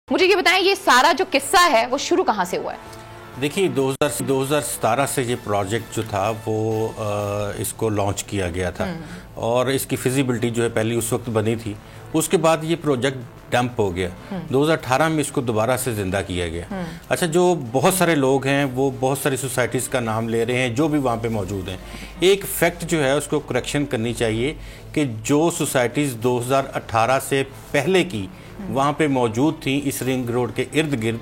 मुझे ये बताएं, ये सारा जो किस्सा है वो शुरू कहाँ से हुआ है? देखिए 2017 से ये प्रोजेक्ट जो था वो इसको लॉन्च किया गया था और इसकी फिजिबिलिटी जो है पहले उस वक्त बनी थी। उसके बाद ये प्रोजेक्ट डंप हो गया। 2018 में इसको दोबारा से ज़िंदा किया गया। अच्छा, जो बहुत सारे लोग हैं वो बहुत सारी सोसाइटीज़ का नाम ले रहे हैं जो भी वहाँ पे मौजूद हैं। एक फैक्ट जो है उसको करेक्शन करनी चाहिए कि जो सोसाइटीज़ 2018 से पहले की वहाँ पे मौजूद थी इस रिंग रोड के इर्द गिर्द,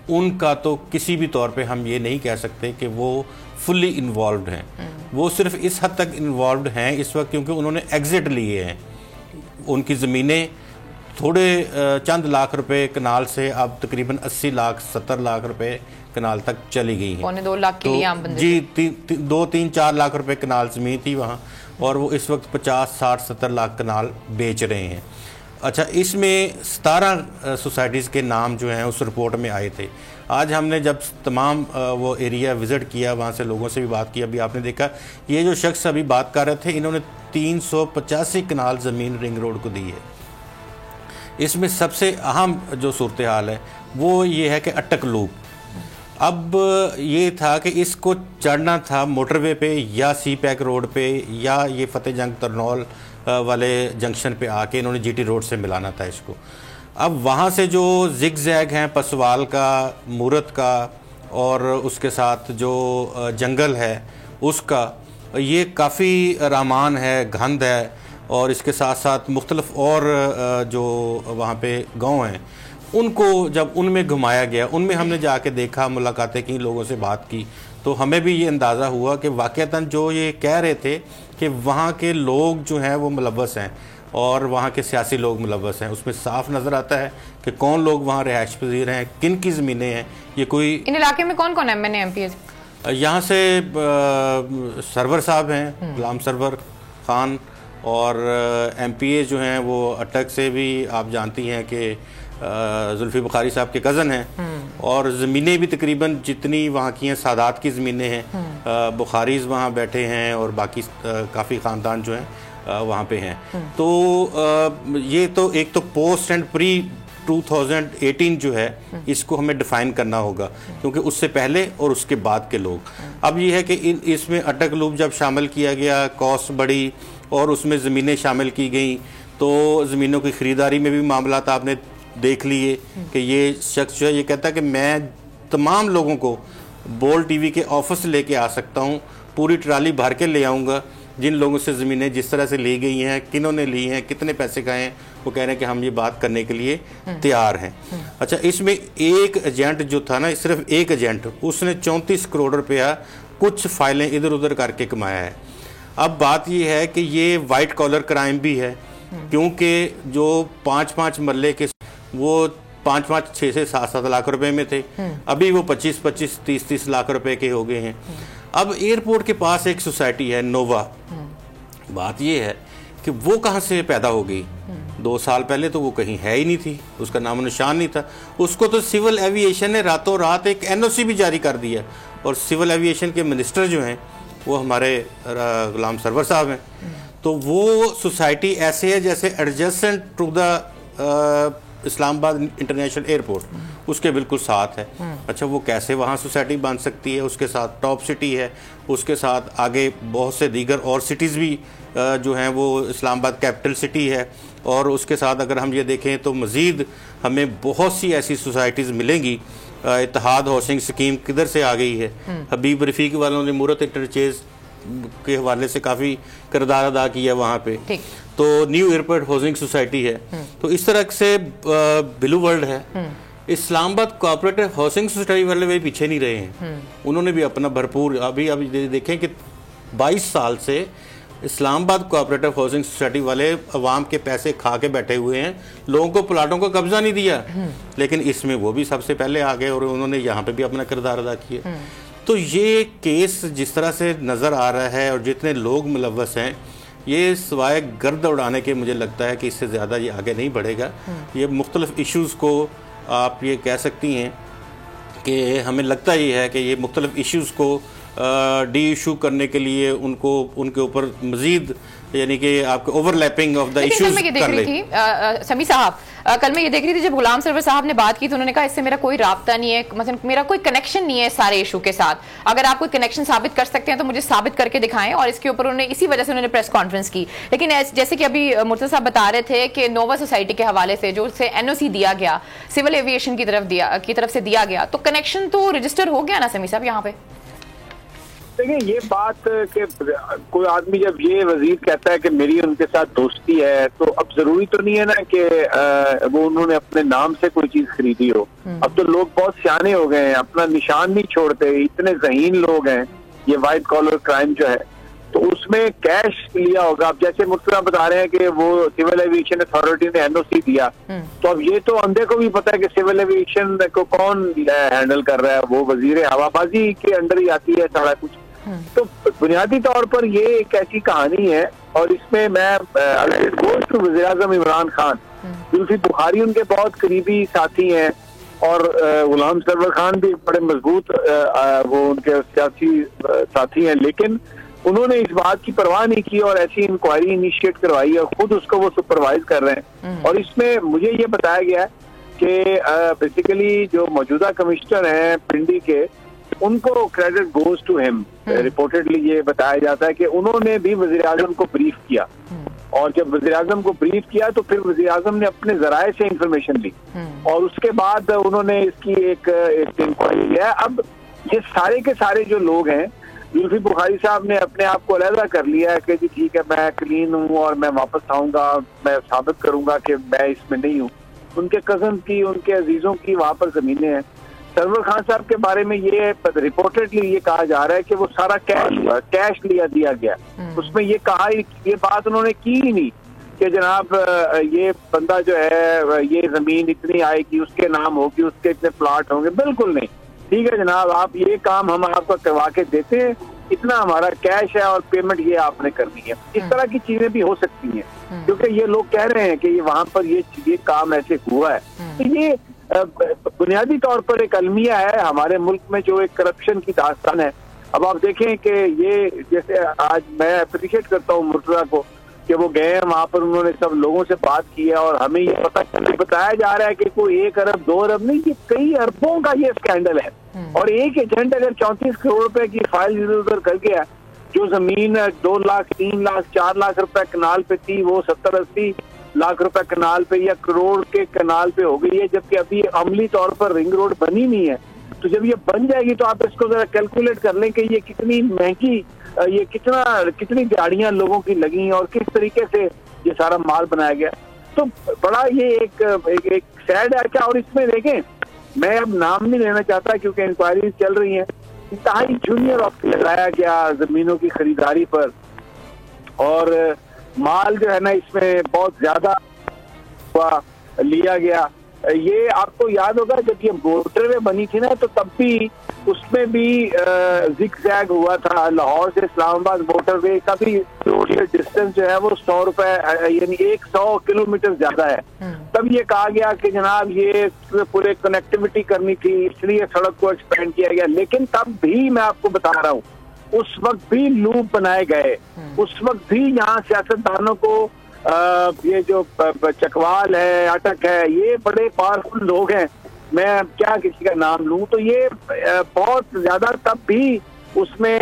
उनका तो किसी भी तौर पे हम ये नहीं कह सकते कि वो फुल्ली इन्वॉल्व्ड हैं। वो सिर्फ इस हद तक इन्वॉल्व्ड हैं इस वक्त क्योंकि उन्होंने एग्जिट लिए हैं। उनकी ज़मीनें थोड़े चंद लाख रुपए कनाल से अब तकरीबन 80 लाख 70 लाख रुपए कनाल तक चली गई हैं। पौने 2 लाख के लिए आम बंदे जी 2-3-4 लाख रुपए कनाल ज़मीन थी वहाँ, और वो इस वक्त 50-60-70 लाख कनाल बेच रहे हैं। अच्छा, इसमें 17 सोसाइटीज़ के नाम जो हैं उस रिपोर्ट में आए थे। आज हमने जब तमाम वो एरिया विज़िट किया, वहाँ से लोगों से भी बात की, अभी आपने देखा ये जो शख्स अभी बात कर रहे थे, इन्होंने 385 कनाल ज़मीन रिंग रोड को दी है। इसमें सबसे अहम जो सूरत हाल है वो ये है कि अटक लूप। अब ये था कि इसको चढ़ना था मोटरवे पे या सी पैक रोड पे या ये फतेह जंग तरनौल वाले जंक्शन पे आके इन्होंने जीटी रोड से मिलाना था इसको। अब वहाँ से जो जिग जैग हैं पसवाल का, मूरत का और उसके साथ जो जंगल है उसका, ये काफ़ी रामान है, घंद है, और इसके साथ साथ मुख्तलिफ और जो वहाँ पे गांव हैं उनको जब उनमें घुमाया गया, उनमें हमने जाके देखा, मुलाकातें की, लोगों से बात की, तो हमें भी ये अंदाज़ा हुआ कि वाक़तन जो ये कह रहे थे कि वहाँ के लोग जो हैं वो मुलव्वस हैं और वहाँ के सियासी लोग मुलव्वस हैं। उसमें साफ नज़र आता है कि कौन लोग वहाँ रिहाइश पजीर हैं, किन की ज़मीनें हैं। ये कोई इन इलाके में कौन कौन MNA MPs? यहाँ से सरवर साहब हैं, गुलाम सरवर खान, और MPA जो हैं वो अटक से भी आप जानती हैं कि जुल्फी बुखारी साहब के कज़न हैं, और ज़मीनें भी तकरीबन जितनी वहाँ की हैं सादात की ज़मीनें हैं। बुखारीज़ वहाँ बैठे हैं और बाकी काफ़ी ख़ानदान जो हैं वहाँ पे हैं। तो ये तो एक तो पोस्ट एंड प्री 2018 जो है इसको हमें डिफ़ाइन करना होगा, क्योंकि उससे पहले और उसके बाद के लोग। अब ये है कि इसमें अटक लूप जब शामिल किया गया, कॉस्ट बढ़ी और उसमें ज़मीनें शामिल की गई, तो ज़मीनों की ख़रीदारी में भी मामला आपने देख लिए कि ये शख्स जो है ये कहता है कि मैं तमाम लोगों को बोल टीवी के ऑफिस लेके आ सकता हूँ, पूरी ट्राली भर के ले आऊँगा। जिन लोगों से ज़मीनें जिस तरह से ली गई हैं, किन्होंने ली हैं, कितने पैसे का हैं, वो कह रहे हैं कि हम ये बात करने के लिए तैयार हैं। अच्छा, इसमें एक एजेंट जो था ना, सिर्फ एक एजेंट, उसने 34 करोड़ रुपया कुछ फाइलें इधर उधर करके कमाया है। अब बात ये है कि ये वाइट कॉलर क्राइम भी है, क्योंकि जो 5-5 मरले के वो 5-5, 6 से 7-7 लाख रुपए में थे, अभी वो 25-25, 30-30 लाख रुपए के हो गए हैं। अब एयरपोर्ट के पास एक सोसाइटी है नोवा। बात ये है कि वो कहाँ से पैदा हो गई? 2 साल पहले तो वो कहीं है ही नहीं थी, उसका नाम निशान नहीं था। उसको तो सिविल एविएशन ने रातों रात एक NOC भी जारी कर दिया, और सिविल एविएशन के मिनिस्टर जो हैं वो हमारे गुलाम सरवर साहब हैं। तो वो सोसाइटी ऐसे है जैसे adjacent to the Islamabad international airport, उसके बिल्कुल साथ है। अच्छा, वो कैसे वहाँ सोसाइटी बन सकती है? उसके साथ टॉप सिटी है, उसके साथ आगे बहुत से दीगर और सिटीज़ भी जो हैं वो इस्लामाबाद कैपिटल सिटी है, और उसके साथ अगर हम ये देखें तो मज़ीद हमें बहुत सी ऐसी सोसाइटीज़ मिलेंगी। इत्तेहाद हाउसिंग स्कीम किधर से आ गई है? हबीब रफ़ीक वालों ने मूरत इंटरचेज के हवाले से काफ़ी किरदार अदा किया वहाँ पे। तो न्यू एयरपोर्ट हाउसिंग सोसाइटी है। तो इस तरह से ब्लू वर्ल्ड है। इस्लामाबाद कोऑपरेटिव हाउसिंग सोसाइटी वाले भी पीछे नहीं रहे हैं, उन्होंने भी अपना भरपूर अभी देखें कि 22 साल से इस्लामाबाद कोऑपरेटिव हाउसिंग सोसाइटी वाले अवाम के पैसे खा के बैठे हुए हैं, लोगों को प्लाटों का कब्जा नहीं दिया, लेकिन इसमें वो भी सबसे पहले आ गए और उन्होंने यहाँ पे भी अपना किरदार अदा किया। तो ये केस जिस तरह से नज़र आ रहा है और जितने लोग मुलव्वस हैं, ये सिवाय गर्द उड़ाने के मुझे लगता है कि इससे ज़्यादा ये आगे नहीं बढ़ेगा। ये मुख्तलिफ इश्यूज़ को आप ये कह सकती हैं कि हमें लगता ये है कि ये मुख्तलिफ इश्यूज़ को डी इशू करने के लिए उनको उनके ऊपर मज़ीद यानी कि आपको ओवरलैपिंग ऑफ द इश्यूज कर ले। समी साहब, कल मैं ये देख रही थी, जब गुलाम सरवर साहब ने बात की तो उन्होंने कहा इससे मेरा कोई राब्ता नहीं है, मतलब मेरा कोई कनेक्शन नहीं है सारे इशू के साथ। अगर आप कोई कनेक्शन साबित कर सकते हैं तो मुझे साबित करके दिखाएं। और इसके ऊपर उन्होंने इसी वजह से उन्होंने प्रेस कॉन्फ्रेंस की। लेकिन जैसे कि अभी मुर्तज़ा साहब बता रहे थे कि नोवा सोसाइटी के हवाले से जो उसे एनओसी दिया गया सिविल एविएशन की तरफ से दिया गया, तो कनेक्शन तो रजिस्टर हो गया ना समी साहब यहाँ पे? देखिए, ये बात कि कोई आदमी जब ये वजीर कहता है कि मेरी उनके साथ दोस्ती है, तो अब जरूरी तो नहीं है ना कि वो उन्होंने अपने नाम से कोई चीज खरीदी हो। अब तो लोग बहुत सियाने हो गए हैं, अपना निशान नहीं छोड़ते, इतने ज़हीन लोग हैं। ये वाइट कॉलर क्राइम जो है, तो उसमें कैश लिया होगा। अब जैसे मुर्तज़ा बता रहे हैं कि वो सिविल एविएशन अथॉरिटी ने एनओसी दिया, तो अब ये तो अंधे को भी पता है कि सिविल एविएशन को कौन हैंडल कर रहा है, वो वजीर हवाबाजी के अंडर ही आती है सारा कुछ। तो बुनियादी तौर पर ये एक ऐसी कहानी है, और इसमें मैं वज़ीर-ए-आज़म इमरान खान, जुल्फी बुखारी उनके बहुत करीबी साथी हैं, और गुलाम सरवर खान भी बड़े मजबूत वो उनके सियासी साथी हैं, लेकिन उन्होंने इस बात की परवाह नहीं की और ऐसी इंक्वायरी इनिशिएट करवाई है, खुद उसको वो सुपरवाइज कर रहे हैं। और इसमें मुझे ये बताया गया है कि बेसिकली जो मौजूदा कमिश्नर हैं पिंडी के, उनको credit goes to him. Reportedly ये बताया जाता है कि उन्होंने भी वजीर आजम को ब्रीफ किया, और जब वजीर आजम को ब्रीफ किया तो फिर वजीर आजम ने अपने जराये से इंफॉर्मेशन ली, और उसके बाद उन्होंने इसकी एक इंक्वायरी लिया। अब ये सारे के सारे जो लोग हैं, जुल्फी बुखारी साहब ने अपने आप को अलहदा कर लिया है कि जी ठीक है, मैं क्लीन हूँ और मैं वापस आऊंगा, मैं साबित करूंगा कि मैं इसमें नहीं हूँ। उनके कजन की, उनके अजीजों की वहां पर जमीनें हैं। सरवर खान साहब के बारे में ये रिपोर्टेडली ये कहा जा रहा है कि वो सारा कैश दिया गया। उसमें ये बात उन्होंने की ही नहीं कि जनाब ये बंदा जो है, ये जमीन इतनी आएगी, उसके नाम होगी, उसके इतने प्लाट होंगे। बिल्कुल नहीं। ठीक है जनाब, आप ये काम हम आपको करवा के देते हैं, इतना हमारा कैश है और पेमेंट ये आपने करनी है। इस तरह की चीजें भी हो सकती हैं, क्योंकि ये लोग कह रहे हैं कि ये वहां पर ये काम ऐसे हुआ है। तो ये बुनियादी तौर पर एक अलमिया है हमारे मुल्क में, जो एक करप्शन की दास्तान है। अब आप देखें कि ये, जैसे आज मैं अप्रिशिएट करता हूँ मुर्तज़ा को कि वो गए हैं वहां पर, उन्होंने सब लोगों से बात की है, और हमें ये बताया जा रहा है कि कोई 1 अरब 2 अरब नहीं, ये कई अरबों का ये स्कैंडल है। और एक एजेंट अगर 34 करोड़ रुपए की फाइल इधर उधर कर गया, जो जमीन 2 लाख 3 लाख 4 लाख रुपए कनाल पे थी, वो 70-80 लाख रुपए कनाल पे या करोड़ के कनाल पे हो गई है, जबकि अभी अमली तौर पर रिंग रोड बनी नहीं है। तो जब ये बन जाएगी तो आप इसको जरा कैलकुलेट कर लें कि ये कितनी महंगी, ये कितनी गाड़ियां लोगों की लगी और किस तरीके से ये सारा माल बनाया गया। तो बड़ा ये एक सैड है क्या। और इसमें देखें, मैं अब नाम नहीं लेना चाहता क्योंकि इंक्वायरी चल रही है, इंतहाई जूनियर ऑफिस लगाया गया जमीनों की खरीदारी पर, और माल जो है ना इसमें बहुत ज्यादा लिया गया। ये आपको याद होगा जब ये मोटरवे बनी थी ना, तो तब भी उसमें भी जिग-जैग हुआ था। लाहौर से इस्लामाबाद मोटरवे का भी डिस्टेंस जो है वो 100 रुपए, यानी 100 किलोमीटर ज्यादा है। तब ये कहा गया कि जनाब ये पूरे कनेक्टिविटी करनी थी, इसलिए सड़क को एक्सपेंड किया गया। लेकिन तब भी मैं आपको बता रहा हूँ, उस वक्त भी लूप बनाए गए, उस वक्त भी यहाँ सियासतदानों को ये जो चकवाल है, अटक है, ये बड़े पावरफुल लोग हैं, मैं क्या किसी का नाम लूं, तो ये बहुत ज्यादा तब भी उसमें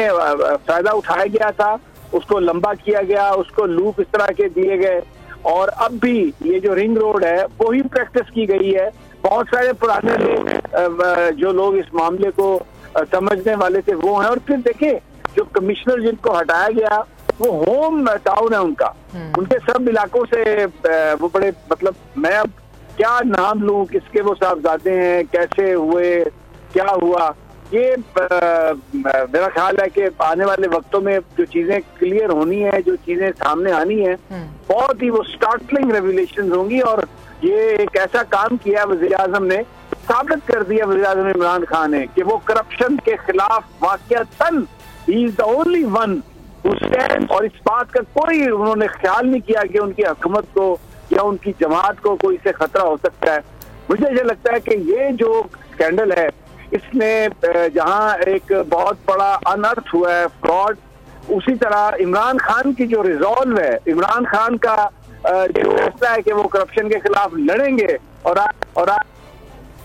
फायदा उठाया गया था, उसको लंबा किया गया, उसको लूप इस तरह के दिए गए। और अब भी ये जो रिंग रोड है वही प्रैक्टिस की गई है। बहुत सारे पुराने लोग जो लोग इस मामले को समझने वाले थे वो हैं। और फिर देखे, जो कमिश्नर जिनको हटाया गया वो होम टाउन है उनका, उनके सब इलाकों से वो बड़े, मतलब मैं अब क्या नाम लूं, किसके वो साहबजादे हैं, कैसे हुए, क्या हुआ, ये मेरा ख्याल है कि आने वाले वक्तों में जो चीजें क्लियर होनी है, जो चीजें सामने आनी है, बहुत ही वो स्टार्टलिंग रेवलेशन होंगी। और ये एक ऐसा काम किया वज़ीर आज़म ने, साबित कर दिया वज़ीर आज़म इमरान खान ने कि वो करप्शन के खिलाफ वाकईतन ही is the only one who stand. और इस बात का कोई उन्होंने ख्याल नहीं किया कि उनकी हुकूमत को या उनकी जमात को कोई से खतरा हो सकता है। मुझे ये लगता है कि ये जो स्कैंडल है, इसमें जहां एक बहुत बड़ा अनर्थ हुआ है, फ्रॉड, उसी तरह इमरान खान की जो रिजॉल्व है, इमरान खान का जो फैसला है कि वो करप्शन के खिलाफ लड़ेंगे और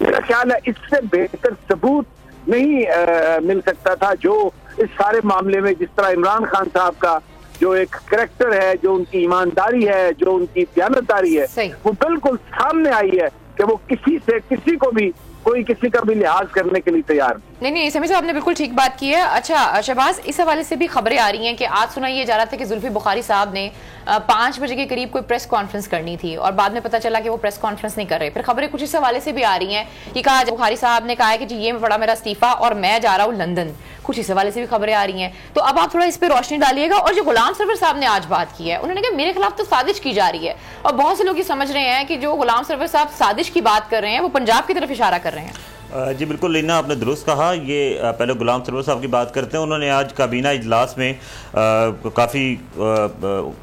मेरा ख्याल है इससे बेहतर सबूत नहीं मिल सकता था जो इस सारे मामले में, जिस तरह इमरान खान साहब का जो एक करैक्टर है, जो उनकी ईमानदारी है, जो उनकी दयानतदारी है, वो बिल्कुल सामने आई है कि वो किसी को भी कोई किसी का भी लिहाज करने के लिए तैयार नहीं। समीर साहब आपने बिल्कुल ठीक बात की है। अच्छा शहबाज, इस हवाले से भी खबरें आ रही हैं कि आज सुना ये जा रहा था कि जुल्फी बुखारी साहब ने 5 बजे के करीब कोई प्रेस कॉन्फ्रेंस करनी थी और बाद में पता चला कि वो प्रेस कॉन्फ्रेंस नहीं कर रहे। फिर खबरें कुछ इस हवाले से भी आ रही हैं कि कहा बुखारी साहब ने कहा है कि जी ये पड़ा मेरा इस्तीफा और मैं जा रहा हूँ लंदन। कुछ इस हवाले से भी खबरें आ रही हैं, तो अब आप थोड़ा इस पर रोशनी डालिएगा। और जो गुलाम सरवर साहब ने आज बात की है, उन्होंने कहा मेरे खिलाफ तो साजिश की जा रही है, और बहुत से लोग ये समझ रहे हैं कि जो गुलाम सरवर साहब साजिश की बात कर रहे हैं वो पंजाब की तरफ इशारा कर रहे हैं। जी बिल्कुल लीना, आपने दुरुस्त कहा। ये पहले गुलाम सरवर साहब की बात करते हैं। उन्होंने आज काबीना इजलास में काफ़ी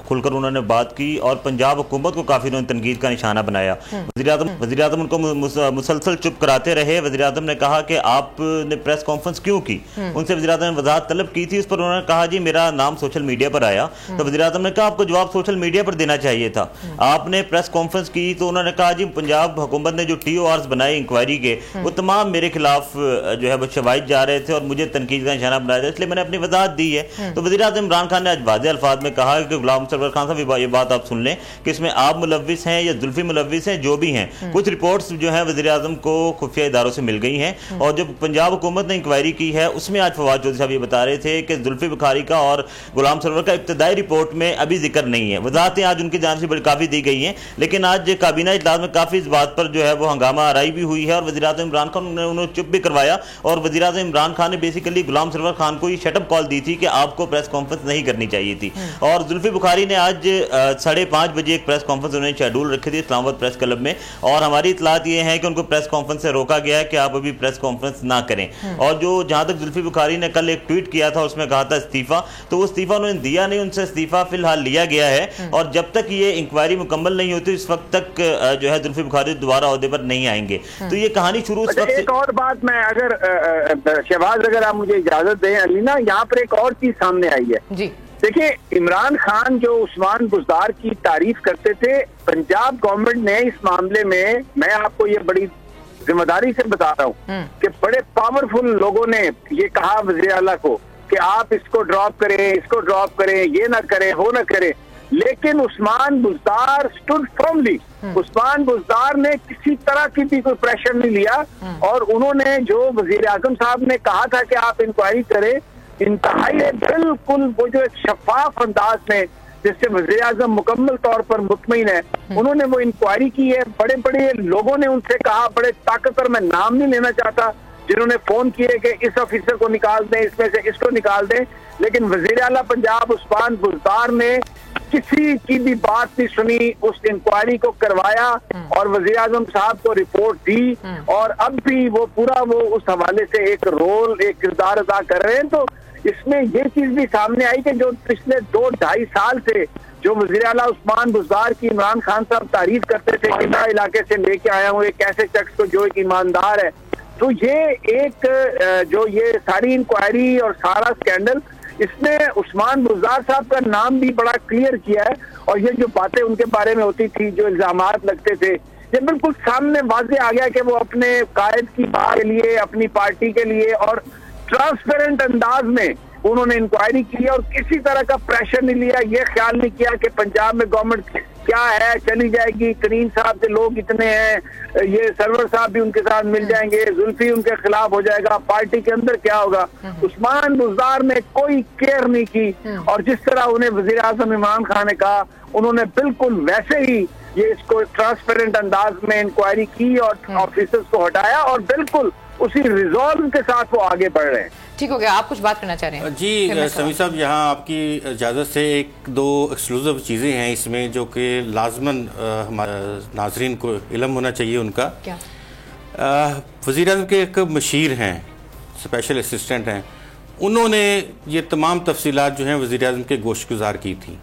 खुलकर उन्होंने बात की और पंजाब हुकूमत को काफ़ी उन्होंने तनकीद का निशाना बनाया। वज़ीर आज़म उनको मुसलसल चुप कराते रहे। वज़ीर आज़म ने कहा कि आपने प्रेस कॉन्फ्रेंस क्यों की, उनसे वज़ीर आज़म ने वजाहत तलब की थी। उस पर उन्होंने कहा जी मेरा नाम सोशल मीडिया पर आया, तो वज़ीर आज़म ने कहा आपको जवाब सोशल मीडिया पर देना चाहिए था। आपने प्रेस कॉन्फ्रेंस की तो उन्होंने कहा जी पंजाब हुकूमत ने जो TORs बनाए इंक्वायरी के, वो तमाम मेरे खिलाफ जो है वो शवाहिद जा रहे थे और मुझे तनकीद का निशाना बनाया था, इसलिए मैंने अपनी वजाहत दी है। तो वज़ीर आज़म इमरान खान ने आज वाज़ेह अल्फाज में कहा कि गुलाम सरवर खान साहब ये बात आप सुन लें कि इसमें आप मुलव्विस हैं या जुल्फी मुलव्विस हैं, जो भी हैं, कुछ रिपोर्ट्स जो है वज़ीर आज़म को खुफिया इदारों से मिल गई हैं। और जो पंजाब हुकूमत ने इंक्वायरी की है उसमें आज फवाद चौधरी साहब ये बता रहे थे कि जुल्फी बुखारी का और गुलाम सरवर का इब्तदाई रिपोर्ट में अभी जिक्र नहीं है। वजाहतें आज उनकी जान से काफ़ी दी गई हैं, लेकिन आज काबीना इजलास में काफ़ी इस बात पर जो है वो हंगामा आराई भी हुई है और वज़ीर आज़म इमरान खान ने उन्हें चुप भी करवाया। और वज़ीर आज़म इमरान खान ने बेसिकली गुलाम सरवर खान को ये शटअप कॉल दी थी कि आपको प्रेस कॉन्फ्रेंस नहीं करनी चाहिए थी। और जुल्फी बुखारी ने आज 5:30 बजे एक प्रेस कॉन्फ्रेंस उन्होंने शेड्यूल रखी थी इस्लामाबाद प्रेस क्लब में, और हमारी इतलात ये है कि उनको प्रेस कॉन्फ्रेंस से रोका गया है कि आप अभी प्रेस कॉन्फ्रेंस ना करें। और जो जहां तक जुल्फी बुखारी ने कल एक ट्वीट किया था उसमें कहा था इस्तीफा, तो वो इस्तीफा उन्होंने दिया नहीं, उनसे इस्तीफा फिलहाल लिया गया है। और जब तक ये इंक्वायरी मुकम्मल नहीं होती इस वक्त तक जो है जुल्फी बुखारी दोबारा ओहदे पर नहीं आएंगे। तो ये कहानी शुरू उस वक्त। एक और बात मैं अगर शहबाज अगर आप मुझे इजाजत दें अलीना, यहाँ पर एक और चीज सामने आई है जी। देखिए इमरान खान जो उस्मान बुज़दार की तारीफ करते थे, पंजाब गवर्नमेंट ने इस मामले में, मैं आपको ये बड़ी जिम्मेदारी से बता रहा हूँ कि बड़े पावरफुल लोगों ने ये कहा वज़ीर आला को कि आप इसको ड्रॉप करें, इसको ड्रॉप करें, ये ना करें, वो ना करें, लेकिन उस्मान बुज़दार स्टूड फर्मली। उस्मान बुज़दार ने किसी तरह की भी कोई प्रेशर नहीं लिया और उन्होंने जो वज़ीर आज़म साहब ने कहा था कि आप इंक्वायरी करें, इंतहाई बिल्कुल वो जो एक शफाफ अंदाज में जिससे वज़ीर आज़म मुकम्मल तौर पर मुतमईन है, उन्होंने वो इंक्वायरी की है। बड़े बड़े लोगों ने उनसे कहा, बड़े ताकतवर, मैं नाम नहीं लेना चाहता, जिन्होंने फोन किए कि इस ऑफिसर को निकाल दें, इसमें से इसको निकाल दें, लेकिन वज़ीर आला पंजाब उस्मान बुज़दार ने किसी की भी बात नहीं सुनी, उस इंक्वायरी को करवाया और वज़ीर आज़म साहब को रिपोर्ट दी और अब भी वो पूरा वो उस हवाले से एक रोल, एक किरदार अदा कर रहे हैं। तो इसमें ये चीज भी सामने आई कि जो पिछले 2-2.5 साल से जो वज़ीर आला उस्मान बुज़दार की इमरान खान साहब तारीफ करते थे कि मैं इलाके से लेके आया हूँ एक ऐसे शख्स को जो एक ईमानदार है, तो ये एक जो ये सारी इंक्वायरी और सारा स्कैंडल, इसमें उस्मान बुज़दार साहब का नाम भी बड़ा क्लियर किया है। और ये जो बातें उनके बारे में होती थी, जो इल्जामात लगते थे, ये बिल्कुल सामने वाज़े आ गया कि वो अपने कायद की बात के लिए, अपनी पार्टी के लिए और ट्रांसपेरेंट अंदाज में उन्होंने इंक्वायरी की और किसी तरह का प्रेशर नहीं लिया, ये ख्याल नहीं किया कि पंजाब में गवर्नमेंट क्या है, चली जाएगी, करीम साहब के लोग इतने हैं, ये सरवर साहब भी उनके साथ मिल जाएंगे, जुल्फी उनके खिलाफ हो जाएगा, पार्टी के अंदर क्या होगा। उस्मान बुज़दार ने कोई केयर नहीं की और जिस तरह उन्हें वज़ीर आज़म इमरान खान ने कहा, उन्होंने बिल्कुल वैसे ही ये इसको ट्रांसपेरेंट अंदाज में इंक्वायरी की और ऑफिसर्स को हटाया और बिल्कुल उसी रिजॉल्व के साथ वो आगे बढ़ रहे हैं। ठीक हो गया, आप कुछ बात करना चाह रहे हैं? जी समीर साहब, यहाँ आपकी इजाज़त से 1-2 एक्सक्लूसिव चीज़ें हैं इसमें जो कि लाजमन हमारे नाजरीन को इल्म होना चाहिए उनका। क्या? वज़ीर आज़म के एक मशीर हैं, स्पेशल असिस्टेंट हैं, उन्होंने ये तमाम तफसीलात जो हैं वज़ीर आज़म के गोशगुजार की थी।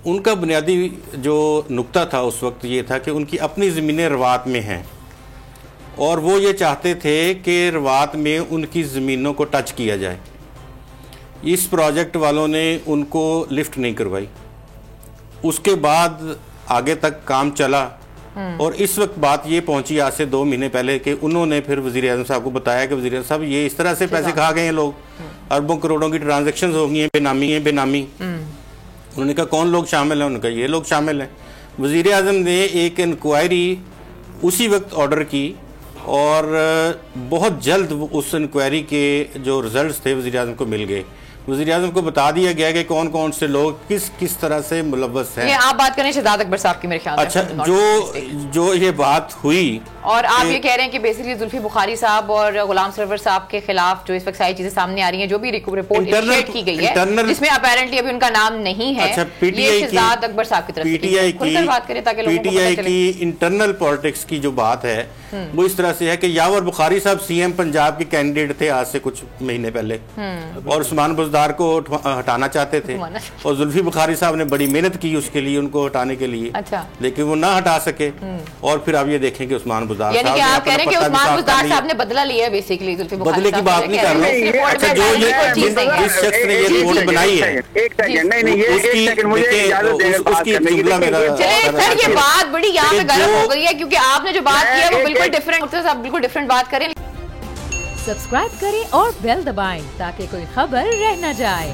उनका बुनियादी जो नुक्ता था उस वक्त ये था कि उनकी अपनी ज़मीनें रवात में हैं और वो ये चाहते थे कि रवात में उनकी ज़मीनों को टच किया जाए। इस प्रोजेक्ट वालों ने उनको लिफ्ट नहीं करवाई। उसके बाद आगे तक काम चला और इस वक्त बात ये पहुंची आज से 2 महीने पहले कि उन्होंने फिर वज़ीर आज़म साहब को बताया कि वज़ीर आज़म साहब ये इस तरह से पैसे खा गए हैं लोग, अरबों करोड़ों की ट्रांजैक्शन हो गई हैं, बेनामी। उन्होंने कहा कौन लोग शामिल हैं? उन्होंने कहा ये लोग शामिल हैं। वज़ीर आज़म ने एक इंक्वायरी उसी वक्त ऑर्डर की और बहुत जल्द उस इंक्वायरी के जो रिजल्ट्स थे वज़ीर आज़म को मिल गए। वज़ीर आज़म को बता दिया गया कि कौन कौन से लोग किस तरह से मुलव्वस हैं। ये आप बात करें शहजाद अकबर साहब की मेरे ख्याल से। अच्छा, जो ये बात हुई और आप ये कह रहे हैं कि बेसिकली जुल्फी बुखारी साहब और गुलाम सरवर साहब के खिलाफ जो इस वक्त सारी चीजें सामने आ रही हैं, जो भी रिपोर्ट इनिशिएट की गई है जिसमें अपैरेंटली अभी उनका नाम नहीं है, अच्छा, ये शहजाद अकबर साहब की तरफ से बात करें ताकि लोगों को पता चले। की इंटरनल पॉलिटिक्स की जो बात है वो इस तरह से है कि यावर बुखारी साहब सीएम पंजाब के कैंडिडेट थे आज से कुछ महीने पहले और उस्मान बुज़दार को हटाना चाहते थे और जुल्फी बुखारी साहब ने बड़ी मेहनत की उसके लिए, उनको हटाने के लिए। अच्छा। लेकिन वो ना हटा सके और फिर आप ये देखें कि उस्मान बुज़दार यानी कि आप कह रहे हैं कि उस्मान बुज़दार साहब ने बदला लिया बेसिकली जुल्फी बुखारी बदले की बात नहीं कर रहे। अच्छा, जिस शख्स ने ये रिपोर्ट बनाई है ये बात बड़ी यहाँ पे गर्म हो गई है क्योंकि आपने जो बात की है वो बिल्कुल डिफरेंट बात करें। सब्सक्राइब करें और बेल दबाएं ताकि कोई खबर रह न जाए।